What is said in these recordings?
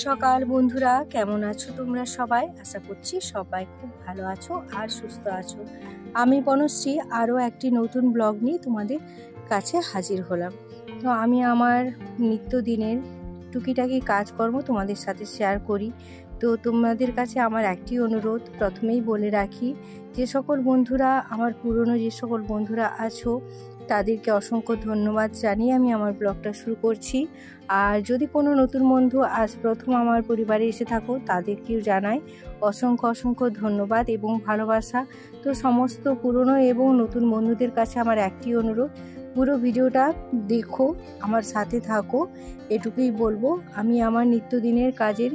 সকাল বন্ধুরা, কেমন আছো তোমরা সবাই? আশা করছি সবাই খুব ভালো আছো আর সুস্থ আছো। আমি বনশ্রী আরও একটি নতুন ব্লগ নিয়ে তোমাদের কাছে হাজির হলাম। তো আমি আমার নিত্যদিনের টুকিটাকি কাজকর্ম তোমাদের সাথে শেয়ার করি। তো তোমাদের কাছে আমার একটি অনুরোধ, প্রথমেই বলে রাখি, যে সকল বন্ধুরা আমার পুরনো যে সকল বন্ধুরা আছো তাদেরকে অসংখ্য ধন্যবাদ জানিয়ে আমি আমার ব্লগটা শুরু করছি। আর যদি কোনো নতুন বন্ধু আজ প্রথম আমার পরিবারে এসে থাকো তাদেরকেও জানাই অসংখ্য ধন্যবাদ এবং ভালোবাসা। তো সমস্ত পুরনো এবং নতুন বন্ধুদের কাছে আমার একটি অনুরোধ, পুরো ভিডিওটা দেখো, আমার সাথে থাকো, এটুকুই বলবো। আমি আমার নিত্যদিনের কাজের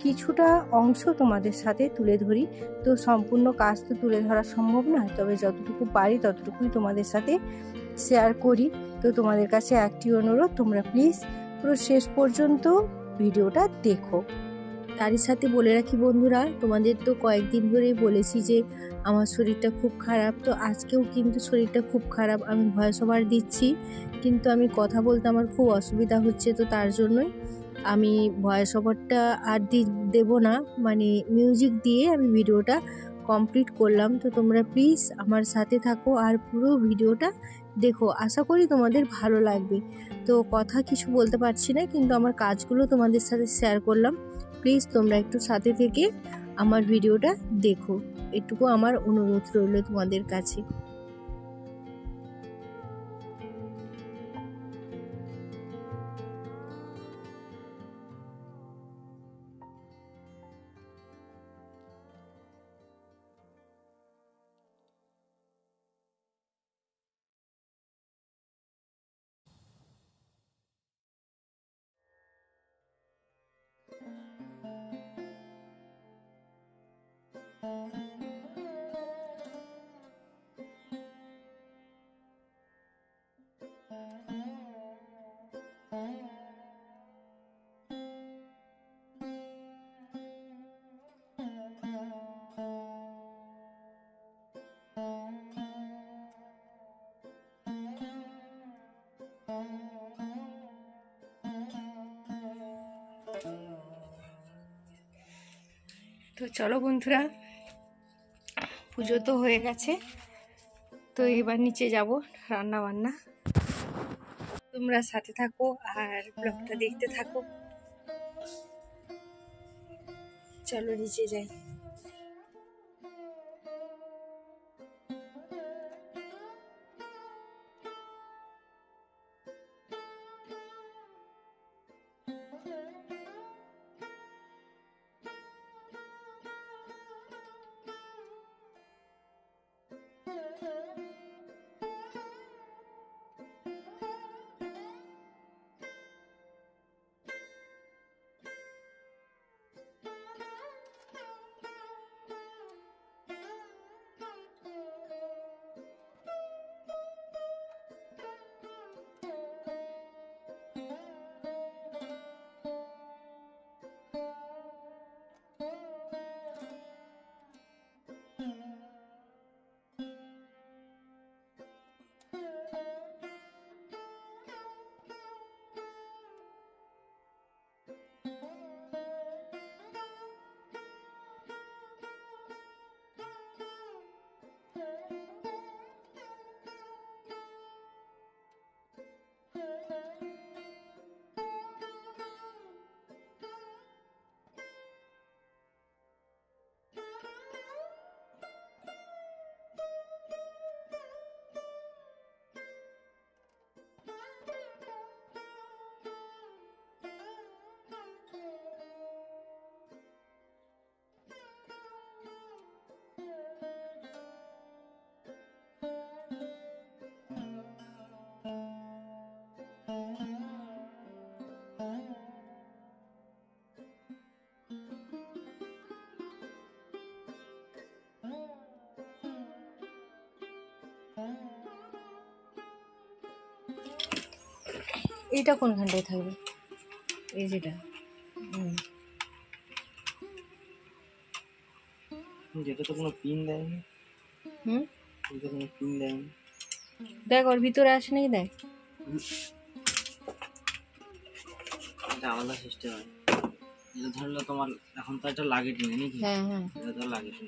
কিছুটা অংশ তোমাদের সাথে তুলে ধরি। তো সম্পূর্ণ কাজ তো তুলে ধরা সম্ভব না, তবে যতটুকু পারি ততটুকুই তোমাদের সাথে শেয়ার করি। তো তোমাদের কাছে একটি অনুরোধ, তোমরা প্লিজ পুরো শেষ পর্যন্ত ভিডিওটা দেখো। তারই সাথে বলে রাখি বন্ধুরা, তোমাদের তো কয়েকদিন ধরেই বলেছি যে আমার শরীরটা খুব খারাপ। তো আজকেও কিন্তু শরীরটা খুব খারাপ, আমি ভয়েস ওভার দিচ্ছি কিন্তু আমি কথা বলতে আমার খুব অসুবিধা হচ্ছে। তো তার জন্যই আমি ভয়েস ওভারটা আর দেবো না, মানে মিউজিক দিয়ে আমি ভিডিওটা কমপ্লিট করলাম। তো তোমরা প্লিজ আমার সাথে থাকো আর পুরো ভিডিওটা দেখো, আশা করি তোমাদের ভালো লাগবে। তো কথা কিছু বলতে পারছি না, কিন্তু আমার কাজগুলো তোমাদের সাথে শেয়ার করলাম। প্লিজ তোমরা একটু সাথে থেকে আমার ভিডিওটা দেখো, এটুকু আমার অনুরোধ রইল তোমাদের কাছে। তো চলো বন্ধুরা, পুজো তো হয়ে গেছে, তো এবার নিচে যাব রান্না বান্না। তোমরা সাথে থাকো আর ব্লগটা দেখতে থাকো। চলো নিচে যাই। এটা কোনখানটায় থাকবে? এই যেটা, যেটা তো কোনো পিন দেয়নি। এটা কোনো পিন দেয়নি। দেখ ওর ভিতরে আসে নাকি, দেখ। এটা আলাদা সিস্টেম হয়। এটা ধরলে তোমার এখন তো এটা লাগে নি নাকি? হ্যাঁ হ্যাঁ, এটা তো লাগে নি।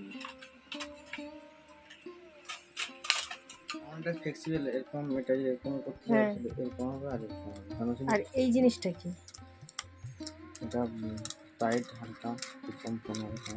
এটা ফ্লেক্সিবল, এরকম এটা এরকম করতে যাচ্ছিল, এরকম হবে আর এরকম হবে। আর এই জিনিসটা কি? এটা টাইট হালকা এরকম কোনো হবে।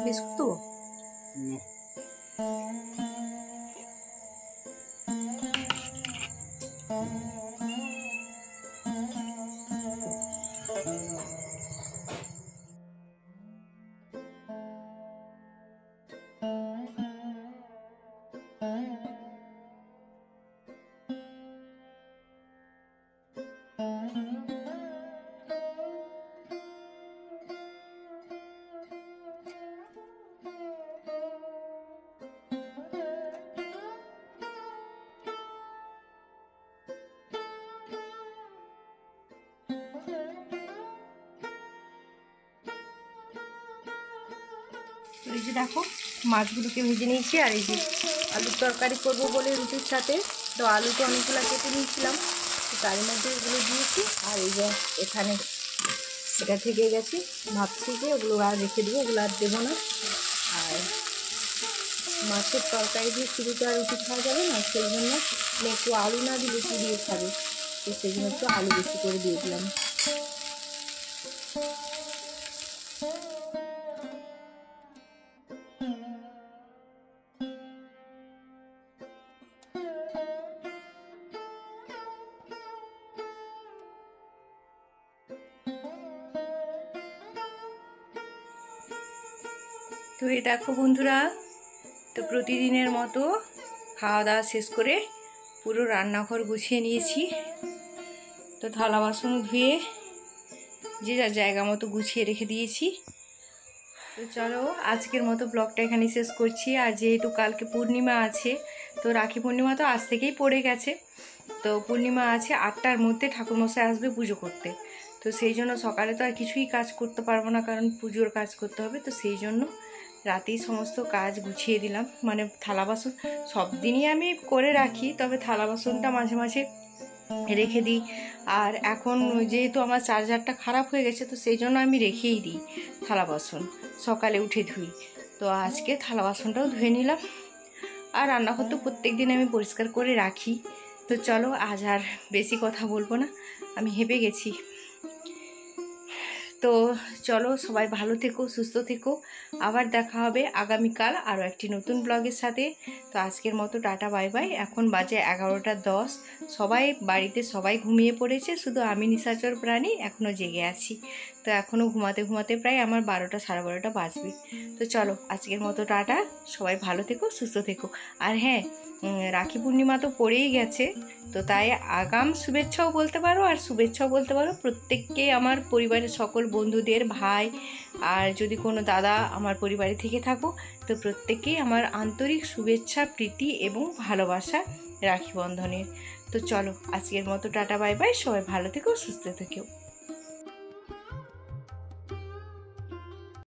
বিস্কুট দেবো? এই যে দেখো মাছগুলোকে ভেজে নিয়েছি, আর এই যে আলুর তরকারি করবো বলে রুটির সাথে তো আলুটা অনেকগুলো কেটে নিয়েছিলাম, তো তার মধ্যে এগুলো দিয়েছি। আর এই যে এখানে এটা থেকে গেছে, ভাবছি যে ওগুলো আর রেখে দেবো, ওগুলো আর দেবো না। আর মাছের তরকারি দিয়ে শুধু তো আর রুটি খাওয়া যাবে না, সেই জন্য একটু আলু না দিলে কি দিয়ে খাবে, তো সেই জন্য একটু আলু বেশি করে দিয়ে দিলাম। তো এই দেখো বন্ধুরা, তো প্রতিদিনের মতো খাওয়া দাওয়া শেষ করে পুরো রান্নাঘর গুছিয়ে নিয়েছি। তো থালা বাসন ধুয়ে যে যার জায়গা মতো গুছিয়ে রেখে দিয়েছি। তো চলো আজকের মতো ব্লগটা এখানে শেষ করছি। আর যেহেতু কালকে পূর্ণিমা আছে, তো রাখি পূর্ণিমা তো আজ থেকেই পড়ে গেছে, তো পূর্ণিমা আছে 8টার মধ্যে ঠাকুরমশাই আসবে পুজো করতে। তো সেই জন্য সকালে তো আর কিছুই কাজ করতে পারবো না, কারণ পুজোর কাজ করতে হবে। তো সেই জন্য রাতেই সমস্ত কাজ গুছিয়ে দিলাম, মানে থালা বাসন সব দিনই আমি করে রাখি, তবে থালা বাসনটা মাঝে মাঝে রেখে দিই। আর এখন যেহেতু আমার চার্জারটা খারাপ হয়ে গেছে, তো সেই জন্য আমি রেখেই দিই থালা বাসন, সকালে উঠে ধুই। তো আজকে থালা বাসনটাও ধুয়ে নিলাম। আর রান্নাঘর তো প্রত্যেক দিন আমি পরিষ্কার করে রাখি। তো চলো আজ আর বেশি কথা বলবো না, আমি হেঁপে গেছি। তো চলো সবাই ভালো থেকো, সুস্থ থেকো। আবার দেখা হবে আগামীকাল আরও একটি নতুন ব্লগের সাথে। তো আজকের মতো টাটা বাই বাই। এখন বাজে 11:10। সবাই বাড়িতে সবাই ঘুমিয়ে পড়েছে, শুধু আমি নিশাচর প্রাণী এখনও জেগে আছি। তো এখনও ঘুমাতে ঘুমাতে প্রায় আমার 12টা 12:30 বাজবে। তো চলো আজকের মতো টাটা, সবাই ভালো থেকো, সুস্থ থেকো। আর হ্যাঁ, রাখি পূর্ণিমা তো পড়েই গেছে, তো তাই আগাম শুভেচ্ছাও বলতে পারো আর শুভেচ্ছাও বলতে পারো প্রত্যেককে, আমার পরিবারের সকল বন্ধুদের, ভাই, আর যদি কোনো দাদা আমার পরিবারে থেকে থাকো, তো প্রত্যেককেই আমার আন্তরিক শুভেচ্ছা, প্রীতি এবং ভালোবাসা রাখি বন্ধনের। তো চলো আজকের মতো টাটা বাই বাই, সবাই ভালো থেকো, সুস্থ থেকো।